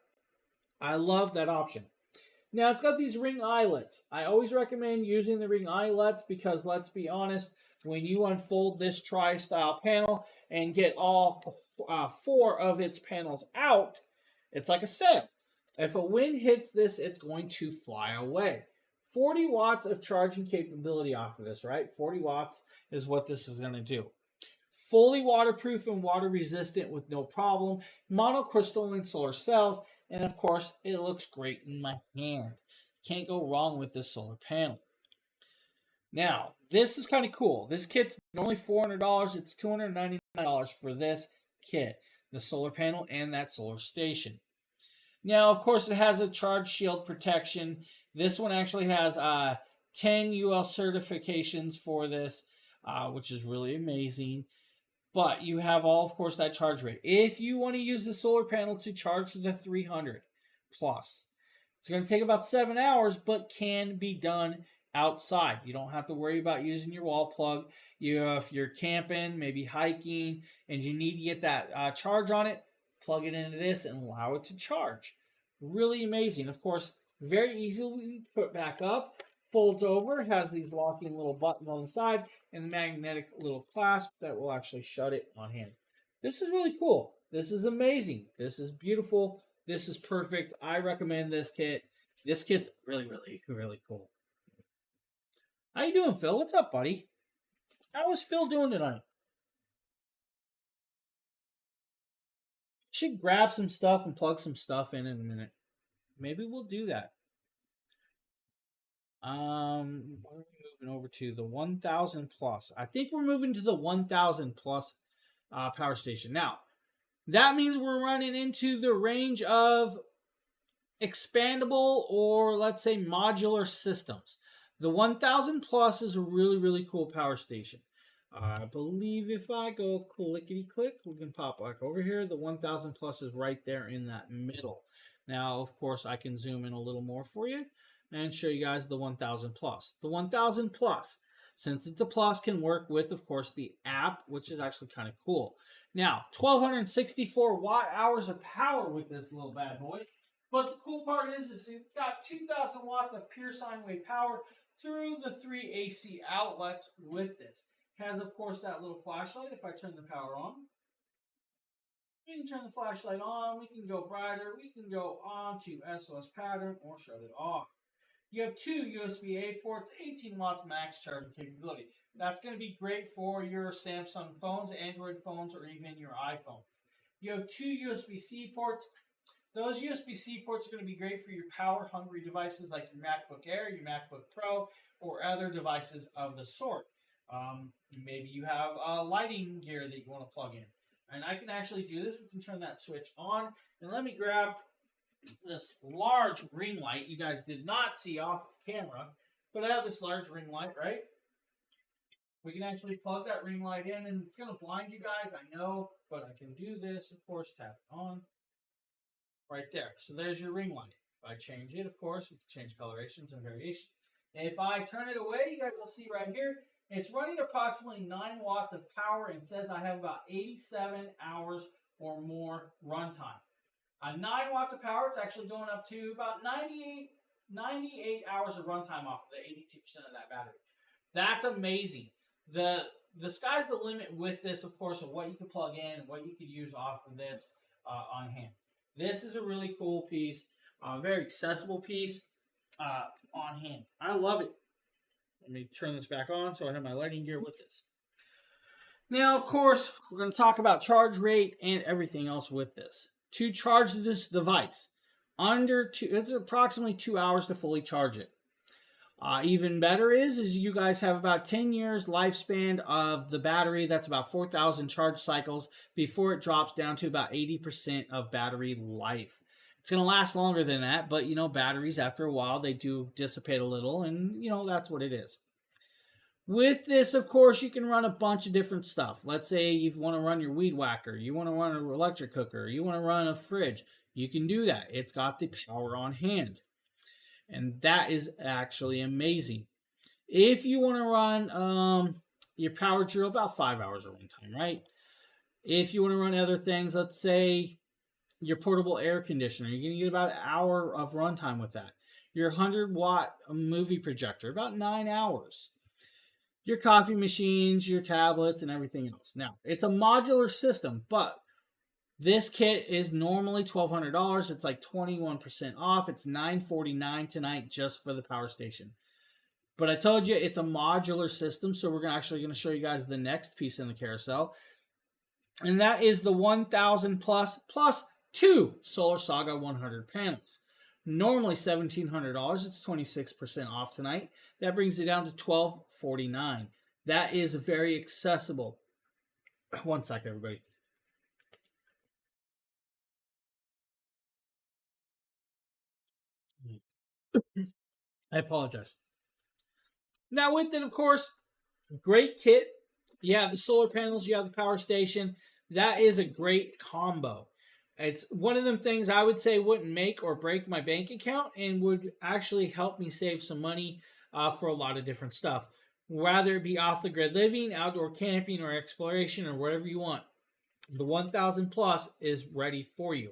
I love that option. Now, it's got these ring eyelets. I always recommend using the ring eyelets because, let's be honest, when you unfold this tri-style panel and get all 4 of its panels out, it's like a sail. If a wind hits this, it's going to fly away. 40 watts of charging capability off of this, right? 40 watts is what this is going to do. Fully waterproof and water resistant with no problem. Monocrystalline solar cells. And of course, it looks great in my hand. Can't go wrong with this solar panel. Now, this is kind of cool. This kit's only $400. It's $299 for this kit. The solar panel and that solar station. Now, of course, it has a charge shield protection. This one actually has 10 UL certifications for this, which is really amazing. But you have all, of course, that charge rate. If you want to use the solar panel to charge the 300 Plus, it's going to take about 7 hours, but can be done outside. You don't have to worry about using your wall plug. If you're camping, maybe hiking, and you need to get that charge on it, plug it into this and allow it to charge. Really amazing. Of course, very easily put back up. Folds over, has these locking little buttons on the side, and the magnetic little clasp that will actually shut it on hand. This is really cool. This is amazing. This is beautiful. This is perfect. I recommend this kit. This kit's really, really, really cool. How you doing, Phil? What's up, buddy? How is Phil doing tonight? Should grab some stuff and plug some stuff in a minute. Maybe we'll do that. What are we moving over to? The 1000 plus. I think we're moving to the 1000 plus power station. Now, that means we're running into the range of expandable or let's say modular systems. The 1000 plus is a really, really cool power station. I believe if I go clickety click, we can pop back over here. The 1000 plus is right there in that middle. Now, of course, I can zoom in a little more for you and show you guys the 1000 plus. The 1000 plus, since it's a plus, can work with, of course, the app, which is actually kind of cool. Now, 1264 watt hours of power with this little bad boy. But the cool part is it's got 2,000 watts of pure sine wave power through the 3 AC outlets with this. It has, of course, that little flashlight. If I turn the power on, we can turn the flashlight on. We can go brighter. We can go on to SOS pattern or shut it off. You have two USB-A ports, 18 watts max charging capability. That's going to be great for your Samsung phones, Android phones, or even your iPhone. You have two USB-C ports. Those USB-C ports are going to be great for your power-hungry devices like your MacBook Air, your MacBook Pro, or other devices of the sort. Maybe you have lighting gear that you want to plug in. And I can actually do this. We can turn that switch on. And let me grab this large ring light you guys did not see off of camera. But I have this large ring light, right? We can actually plug that ring light in, and it's going to blind you guys, I know. But I can do this, of course, tap it on. Right there. So there's your ring light. If I change it, of course, we can change colorations and variations. And if I turn it away, you guys will see right here, it's running approximately 9 watts of power and says I have about 87 hours or more runtime. 9 watts of power, it's actually going up to about 98 hours of runtime off of the 82% of that battery. That's amazing. The sky's the limit with this, of course, of what you can plug in and what you could use off of this on hand. This is a really cool piece, very accessible piece on hand. I love it. Let me turn this back on so I have my lighting gear with this. Now, of course, we're going to talk about charge rate and everything else with this. To charge this device, it's approximately 2 hours to fully charge it. Even better is you guys have about 10 years lifespan of the battery. That's about 4,000 charge cycles before it drops down to about 80% of battery life. It's going to last longer than that, but batteries after a while, they do dissipate a little, and that's what it is. With this, of course, you can run a bunch of different stuff. Let's say you want to run your weed whacker, you want to run an electric cooker, you want to run a fridge. You can do that. It's got the power on hand. And that is actually amazing. If you want to run your power drill, about 5 hours of runtime, right? If you want to run other things, let's say your portable air conditioner, you're going to get about an hour of runtime with that. Your 100-watt movie projector, about 9 hours. Your coffee machines, your tablets, and everything else. Now, it's a modular system, but this kit is normally $1,200. It's like 21% off. It's $949 tonight just for the power station. But I told you it's a modular system, so we're actually going to show you guys the next piece in the carousel. And that is the 1000 plus 2 Solar Saga 100 panels. Normally $1,700. It's 26% off tonight. That brings it down to $1,249. That is very accessible. One second, everybody. I apologize. Now with it, of course, great kit. You have the solar panels, you have the power station. That is a great combo. It's one of them things I would say wouldn't make or break my bank account and would actually help me save some money for a lot of different stuff. Whether it be off the grid living, outdoor camping, or exploration, or whatever you want. The 1000 plus is ready for you.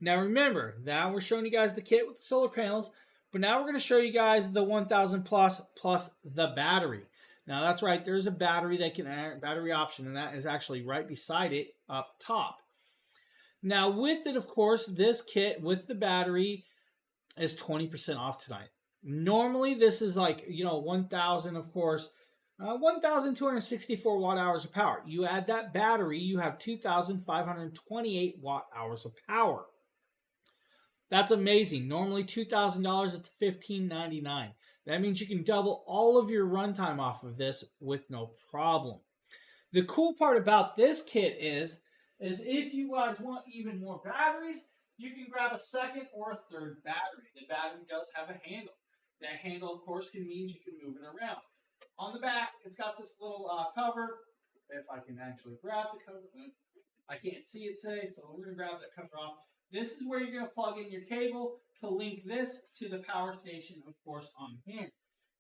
Now remember, now we're showing you guys the kit with the solar panels, but now we're going to show you guys the 1000 plus the battery. Now that's right, there's a battery battery option, and that is actually right beside it up top. Now with it, of course, this kit with the battery is 20% off tonight. Normally this is like 1,000, of course, 1,264 watt hours of power. You add that battery, you have 2,528 watt hours of power. That's amazing. Normally $2,000, it's $1,599. That means you can double all of your runtime off of this with no problem. The cool part about this kit is if you guys want even more batteries, you can grab a second or a third battery. The battery does have a handle. That handle, of course, can mean you can move it around. On the back, it's got this little cover. If I can actually grab the cover, I can't see it today, so we're going to grab that cover off. This is where you're going to plug in your cable to link this to the power station, of course, on hand.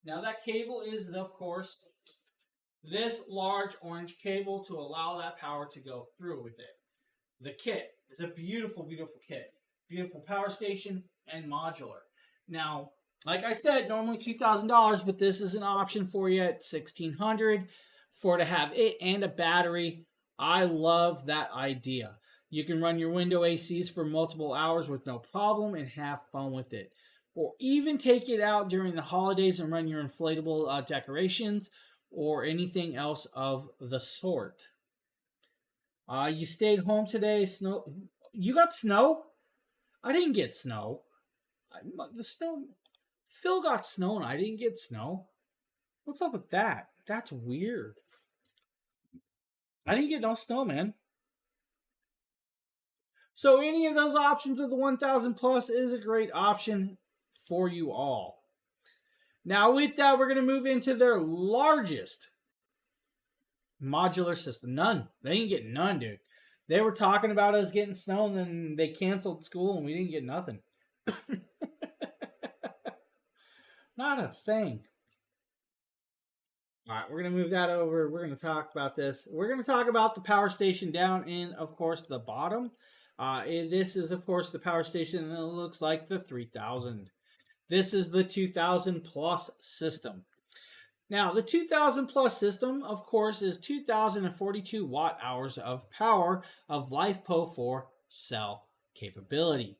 Now that cable is, of course, this large orange cable to allow that power to go through with it. The kit is a beautiful, beautiful kit. Beautiful power station and modular. Now, like I said, normally $2,000, but this is an option for you at $1,600 for to have it and a battery. I love that idea. You can run your window ACs for multiple hours with no problem and have fun with it. Or even take it out during the holidays and run your inflatable decorations or anything else of the sort. You stayed home today. Snow? You got snow? I didn't get snow. The snow. Phil got snow and I didn't get snow. What's up with that? That's weird. I didn't get no snow, man. So any of those options of the 1000 plus is a great option for you all. Now with that, we're going to move into their largest modular system. None. They didn't get none, dude. They were talking about us getting snow and then they canceled school and we didn't get nothing. Not a thing. All right, we're going to move that over. We're going to talk about this. We're going to talk about the power station down in, of course, the bottom. This is, of course, the power station, and it looks like the 3000. This is the 2000 plus system. Now, the 2000 plus system, of course, is 2042 watt hours of power of LiFePO4 cell capability.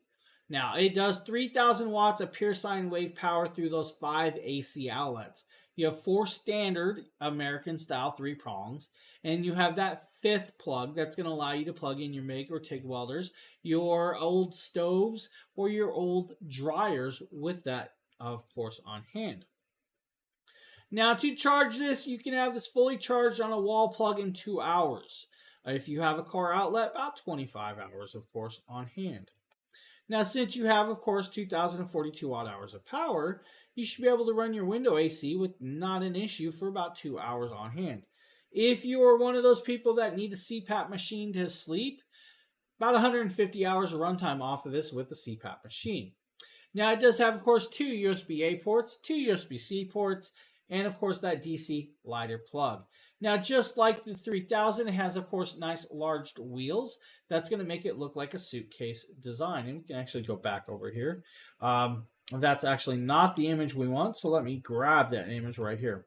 Now, it does 3000 watts of pure sine wave power through those 5 AC outlets. You have 4 standard American style 3 prongs, and you have that 5th plug that's going to allow you to plug in your MIG or TIG welders, your old stoves, or your old dryers with that, of course, on hand. Now, to charge this, you can have this fully charged on a wall plug in 2 hours. If you have a car outlet, about 25 hours, of course, on hand. Now, since you have, of course, 2042 watt hours of power, you should be able to run your window AC with not an issue for about 2 hours on hand. If you are one of those people that need a CPAP machine to sleep, about 150 hours of runtime off of this with the CPAP machine. Now, it does have, of course, 2 USB-A ports, 2 USB-C ports, and, of course, that DC lighter plug. Now, just like the 3000, it has, of course, nice large wheels. That's going to make it look like a suitcase design. And we can actually go back over here. That's actually not the image we want, so let me grab that image right here.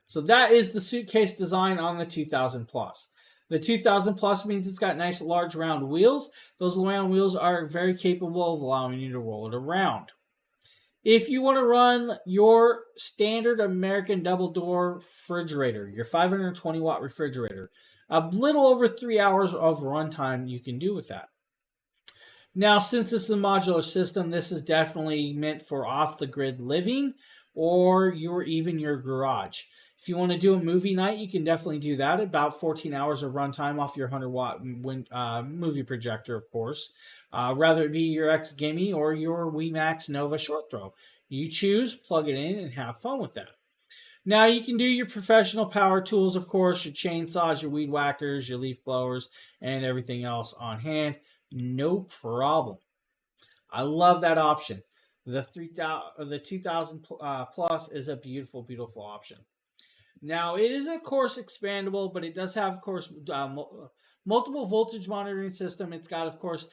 So that is the suitcase design on the 2000 Plus. The 2000 Plus means it's got nice large round wheels. Those round wheels are very capable of allowing you to roll it around. If you want to run your standard American double door refrigerator, your 520 watt refrigerator, a little over 3 hours of runtime you can do with that. Now, since this is a modular system, this is definitely meant for off the grid living or even your garage. If you want to do a movie night, you can definitely do that. About 14 hours of runtime off your 100 watt movie projector, of course. Rather it be your X-Gimme or your WeMax Nova short throw. You choose, plug it in, and have fun with that. Now you can do your professional power tools, of course, your chainsaws, your weed whackers, your leaf blowers, and everything else on hand. No problem. I love that option. The 2000 Plus is a beautiful, beautiful option. Now it is, of course, expandable, but it does have, of course, multiple voltage monitoring system. It's got, of course,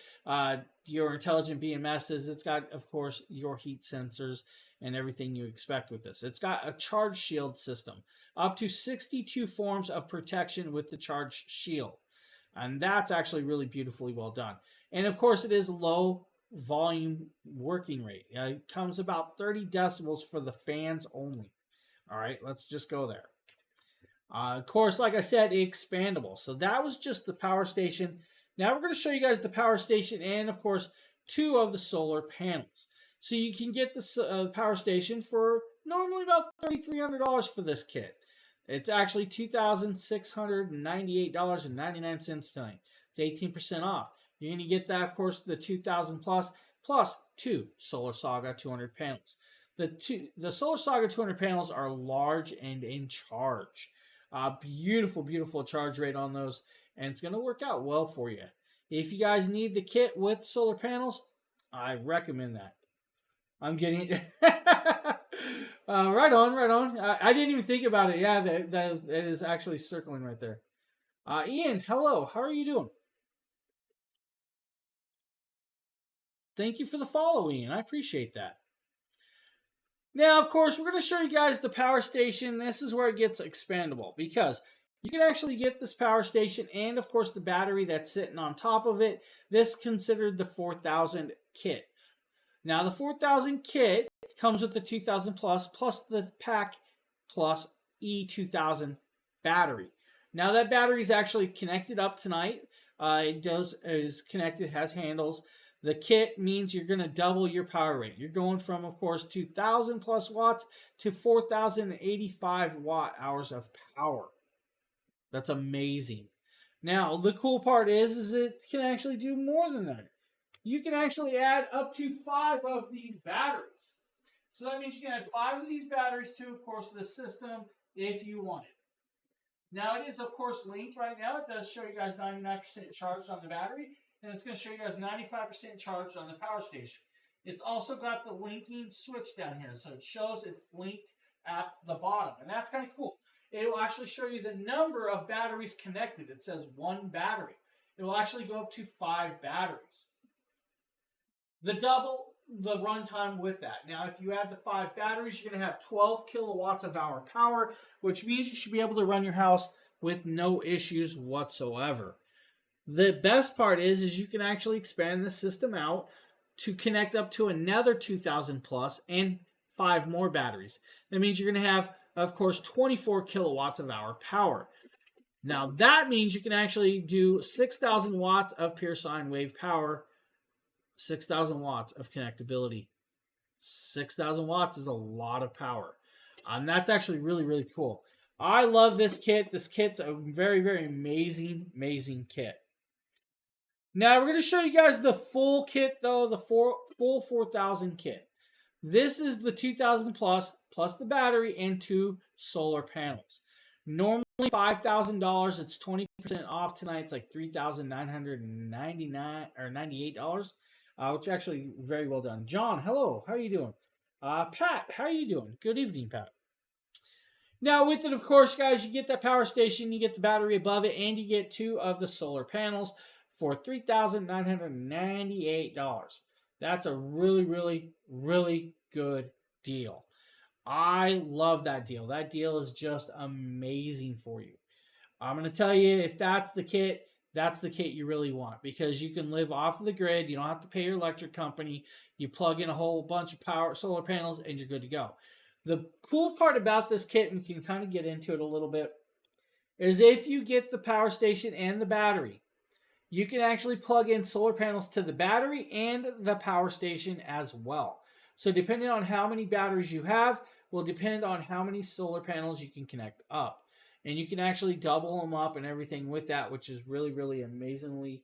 your intelligent BMSs. It's got, of course, your heat sensors and everything you expect with this. It's got a charge shield system, up to 62 forms of protection with the charge shield. And that's actually really beautifully well done. And, of course, it is low volume working rate. It comes about 30 decibels for the fans only. All right, let's just go there. Of course, like I said, expandable. So that was just the power station. Now we're going to show you guys the power station and, of course, 2 of the solar panels. So you can get the power station for normally about $3,300 for this kit. It's actually $2,698.99 tonight. It's 18% off. You're going to get that, of course, the 2,000 plus 2 Solar Saga 200 panels. The Solar Saga 200 panels are large and in charge. Beautiful, beautiful charge rate on those, and it's going to work out well for you. If you guys need the kit with solar panels, I recommend that. I'm getting right on, right on. I didn't even think about it. Yeah, that is actually circling right there. Ian, hello. How are you doing? Thank you for the follow, Ian. I appreciate that. Now, of course, we're going to show you guys the power station. This is where it gets expandable because you can actually get this power station and, of course, the battery that's sitting on top of it. This is considered the 4000 kit. Now, the 4000 kit comes with the 2000 plus the pack plus E2000 battery. Now, that battery is actually connected up tonight. It is connected, has handles. The kit means you're going to double your power rate. You're going from, of course, 2,000 plus watts to 4,085 watt hours of power. That's amazing. Now, the cool part is it can actually do more than that. You can actually add up to 5 of these batteries. So that means you can add 5 of these batteries to, of course, the system if you want it. Now, it is, of course, linked right now. It does show you guys 99% charged on the battery, and it's going to show you guys 95% charged on the power station. It's also got the linking switch down here, so it shows it's linked at the bottom, and that's kind of cool. It will actually show you the number of batteries connected. It says 1 battery. It will actually go up to 5 batteries. The double the runtime with that. Now, if you add the 5 batteries, you're going to have 12 kilowatts of hour power, which means you should be able to run your house with no issues whatsoever. The best part is you can actually expand the system out to connect up to another 2000 plus and 5 more batteries. That means you're going to have, of course, 24 kilowatts of hour power. Now, that means you can actually do 6,000 watts of pure sine wave power, 6,000 watts of connectability. 6,000 watts is a lot of power. And that's actually really, really cool. I love this kit. This kit's a very, very amazing, amazing kit. Now, we're going to show you guys the full kit, though, the full 4,000 kit. This is the 2,000 plus the battery and 2 solar panels. Normally $5,000. It's 20% off tonight. It's like $3,999 or $98. Which is actually very well done. John, hello. How are you doing? Pat, how are you doing? Good evening, Pat. Now, with it, of course, guys, you get that power station, you get the battery above it, and you get 2 of the solar panels for $3,998. That's a really, really, really good deal. I love that deal. That deal is just amazing for you. I'm going to tell you, if that's the kit you really want because you can live off of the grid. You don't have to pay your electric company. You plug in a whole bunch of solar panels, and you're good to go. The cool part about this kit, and we can kind of get into it a little bit, is if you get the power station and the battery, you can actually plug in solar panels to the battery and the power station as well. So depending on how many batteries you have will depend on how many solar panels you can connect up. And you can actually double them up and everything with that, which is really, really amazingly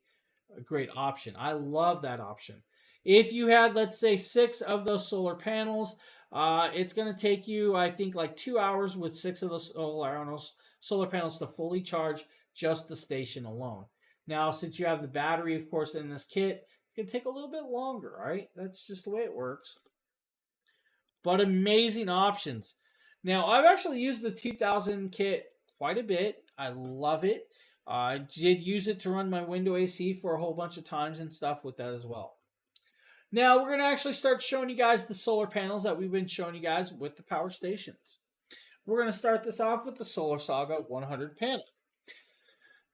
a great option. I love that option. If you had, let's say, 6 of those solar panels, it's going to take you, I think, like 2 hours with 6 of those solar panels to fully charge just the station alone. Now, since you have the battery, of course, in this kit, it's going to take a little bit longer, right? That's just the way it works. But amazing options. Now, I've actually used the 2000 kit quite a bit. I love it. I did use it to run my window AC for a whole bunch of times and stuff with that as well. Now, we're going to actually start showing you guys the solar panels that we've been showing you guys with the power stations. We're going to start this off with the Solar Saga 100 panel.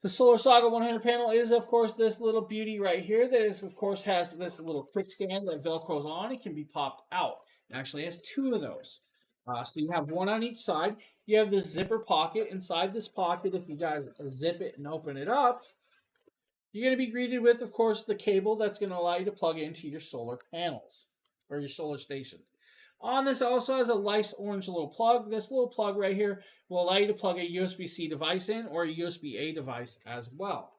The Solar Saga 100 panel is, of course, this little beauty right here that is, of course, has this little quick stand that velcros on. It can be popped out. It actually has 2 of those. So you have 1 on each side. You have this zipper pocket. Inside this pocket, if you guys zip it and open it up, You're going to be greeted with, of course, the cable that's going to allow you to plug into your solar panels or your solar station. On this also has a nice orange little plug. This little plug right here will allow you to plug a USB-C device in or a USB-A device as well,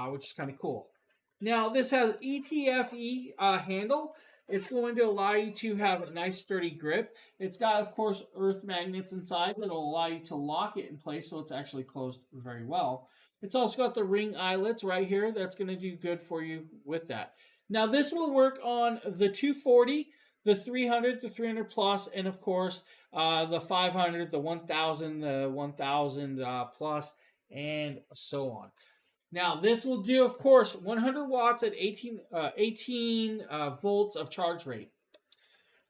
which is kind of cool. Now, this has ETFE handle. It's going to allow you to have a nice sturdy grip. It's got, of course, earth magnets inside that will allow you to lock it in place so it's actually closed very well. It's also got the ring eyelets right here. That's going to do good for you with that. Now, this will work on the 240, the 300, the 300 plus, and of course, the 500, the 1000, the 1000 plus, and so on. Now, this will do, of course, 100 watts at 18 volts of charge rate.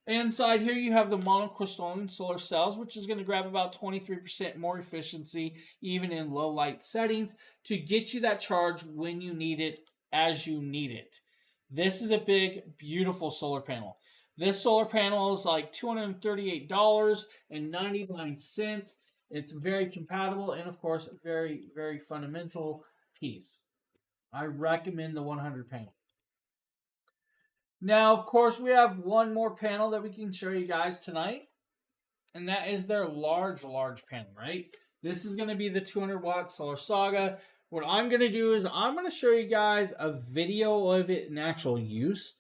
Inside here, you have the monocrystalline solar cells, which is going to grab about 23% more efficiency, even in low light settings, to get you that charge when you need it, as you need it. This is a big, beautiful solar panel. This solar panel is like $238.99. It's very compatible and, of course, very, very fundamental piece. I recommend the 100 panel. Now, of course, we have one more panel that we can show you guys tonight, and that is their large panel, right? This is going to be the 200 watt Solar Saga. What I'm going to do is I'm going to show you guys a video of it in actual use.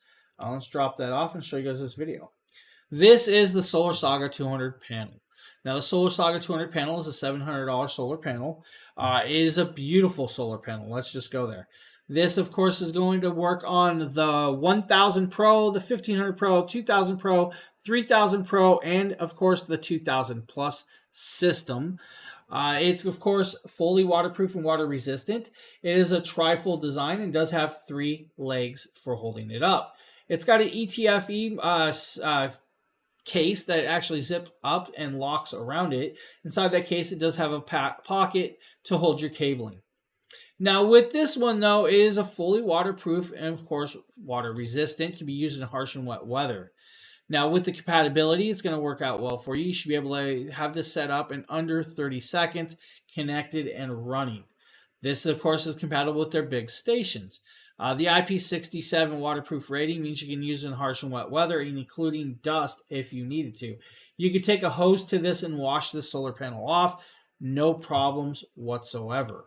Let's drop that off and show you guys this video. This is the Solar Saga 200 panel. Now, the Solar Saga 200 panel is a $700 solar panel. It is a beautiful solar panel. Let's just go there. This, of course, is going to work on the 1000 Pro, the 1500 Pro, 2000 Pro, 3000 Pro, and, of course, the 2000 Plus system. It's, of course, fully waterproof and water resistant. It is a trifold design and does have 3 legs for holding it up. It's got an ETFE case that actually zips up and locks around it. Inside that case, it does have a pocket to hold your cabling. Now, with this one, though, it is a fully waterproof and, of course, water resistant. Can be used in harsh and wet weather. Now, with the compatibility, it's going to work out well for you. You should be able to have this set up in under 30 seconds, connected and running. This, of course, is compatible with their big stations. The IP67 waterproof rating means you can use it in harsh and wet weather, including dust if you needed to. You could take a hose to this and wash the solar panel off. No problems whatsoever.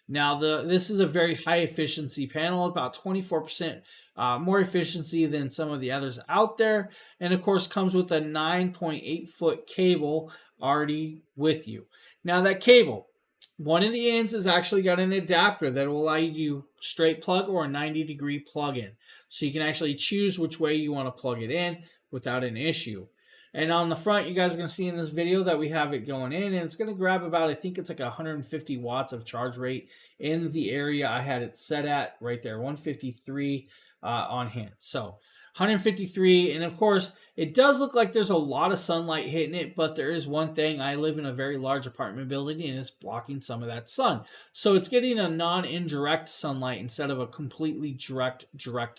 Now, this is a very high efficiency panel, about 24% more efficiency than some of the others out there. And of course, comes with a 9.8 foot cable already with you. Now, that cable, one of the ends has actually got an adapter that will allow you to straight plug or a 90-degree plug in. So you can actually choose which way you want to plug it in without an issue. And on the front, you guys are going to see in this video that we have it going in, and it's going to grab about, I think it's like 150 watts of charge rate in the area I had it set at right there, 153 on hand. So 153, and of course, it does look like there's a lot of sunlight hitting it, but there is one thing. I live in a very large apartment building, and it's blocking some of that sun. So it's getting a non-indirect sunlight instead of a completely direct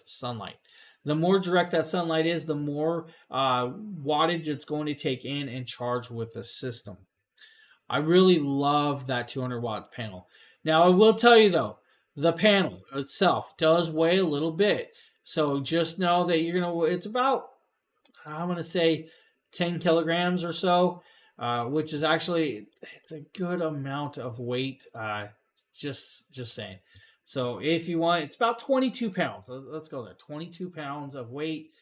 sunlight. The more direct that sunlight is, the more wattage it's going to take in and charge with the system. I really love that 200 watt panel. Now, I will tell you though, the panel itself does weigh a little bit. So just know that it's about, I'm going to say 10 kilograms or so, which is actually, it's a good amount of weight. Just saying. So if you want, it's about 22 pounds. Let's go there. 22 pounds of weight.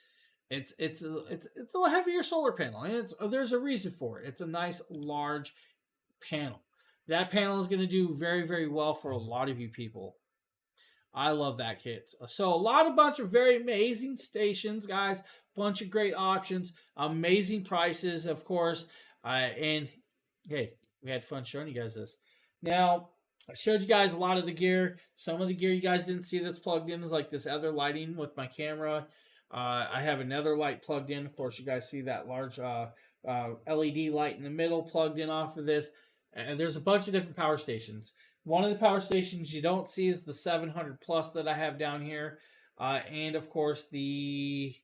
It's a heavier solar panel, and there's a reason for it. It's a nice large panel. That panel is going to do very, very well for a lot of you people. I love that kit. So bunch of very amazing stations, guys. Bunch of great options, amazing prices, of course. And hey, we had fun showing you guys this. Now, I showed you guys a lot of the gear. Some of the gear you guys didn't see that's plugged in is like this other lighting with my camera. I have another light plugged in. Of course, you guys see that large LED light in the middle plugged in off of this. And there's a bunch of different power stations. One of the power stations you don't see is the 700 plus that I have down here. And of course, is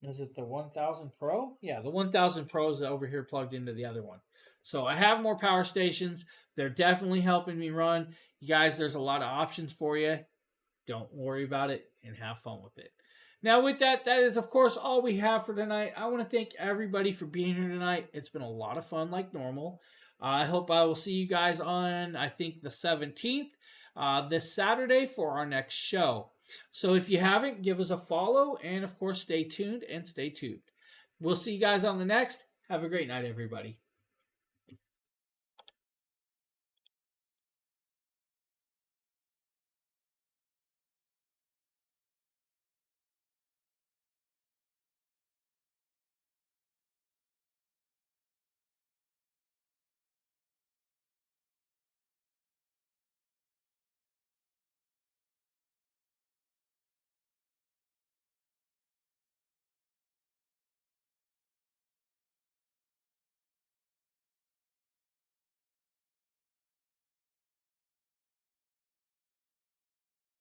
it the 1000 Pro? Yeah, the 1000 Pro is over here plugged into the other one. So I have more power stations. They're definitely helping me run. You guys, there's a lot of options for you. Don't worry about it and have fun with it. Now, with that, that is, of course, all we have for tonight. I want to thank everybody for being here tonight. It's been a lot of fun, like normal. I hope I will see you guys on, I think, the 17th, this Saturday for our next show. So if you haven't, give us a follow, and of course, stay tuned and stay tuned. We'll see you guys on the next. Have a great night, everybody.